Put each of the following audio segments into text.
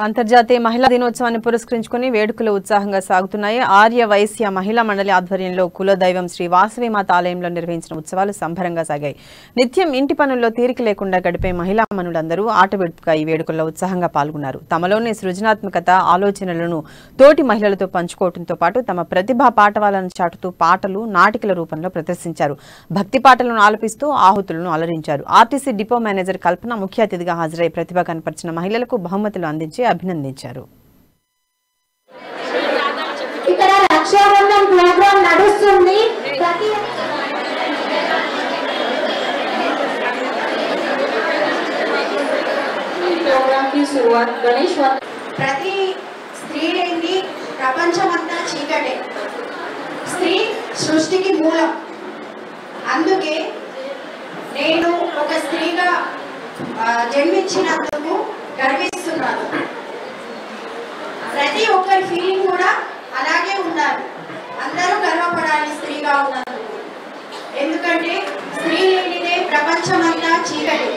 అంతర్జాతీయ మహిళా దినోత్సవాన్ని పురస్కరించుకుని వేడుకలు ఉత్సాహంగా సాగుతున్నాయి. ఆర్య వైశ్య మహిళా మండలి ఆధ్వర్యంలో కులదైవం శ్రీ వాసవిమాత ఆలయంలో నిర్వహించిన ఉత్సవాలు సంబరంగా సాగాయి. నిత్యం ఇంటి పనుల్లో తీరిక లేకుండా గడిపే మహిళా మనులందరూ ఆటవిడుపుగా ఈ వేడుకల్లో ఉత్సాహంగా పాల్గొన్నారు. తమలోని సృజనాత్మకత, ఆలోచనలను తోటి మహిళలతో పంచుకోవడంతో పాటు తమ ప్రతిభా పాటవాలను చాటుతూ పాటలు, నాటికల రూపంలో ప్రదర్శించారు. భక్తి పాటలను ఆలపిస్తూ ఆహుతులను అలరించారు. ఆర్టీసీ డిపో మేనేజర్ కల్పన ముఖ్య అతిథిగా హాజరై ప్రతిభ కనపరిచిన మహిళలకు బహుమతులు అందించి అభినందించారు. ఇక్కడ రక్షాబంధన్ ప్రోగ్రామ్ నడుస్తుంది. ప్రోగ్రామ్ की शुरुआत गणेश ప్రతి స్త్రీ లేని ప్రపంచమంతా చీకటే. స్త్రీ సృష్టికి మూలం. అందుకే నేను ఒక స్త్రీగా జన్మించినందుకు గర్విస్తున్నాను. ప్రతి ఒక్కరి ఫీలింగ్ కూడా అలాగే ఉండాలి. అందరూ గర్వపడాలి స్త్రీగా ఉన్నందుకు. ఎందుకంటే స్త్రీ లేనిదే ప్రపంచమంతా చీకటి.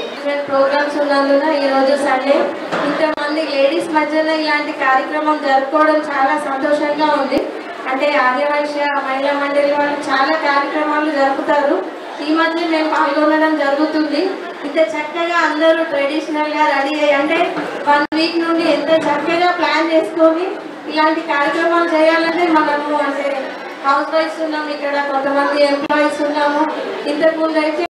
ప్రోగ్రామ్స్ ఉన్నందున ఈరోజు సండే ఇంతమంది లేడీస్ మధ్యలో ఇలాంటి కార్యక్రమం జరుపుకోవడం చాలా సంతోషంగా ఉంది. అంటే ఆర్యవైశ్య మహిళా మండలి వాళ్ళు చాలా కార్యక్రమాలు జరుపుతారు. ఈ మధ్య మేము పాల్గొనడం జరుగుతుంది. ఇంత చక్కగా అందరూ ట్రెడిషనల్గా రెడీ అయ్యి అంటే 1 వీక్ నుండి ఎంత చక్కగా ప్లాన్ చేసుకొని ఇలాంటి కార్యక్రమాలు చేయాలంటే మనము అంటే హౌస్ వైఫ్స్ ఉన్నాము, ఇక్కడ కొంతమంది ఎంప్లాయీస్ ఉన్నాము. ఇంతకుముందు అయితే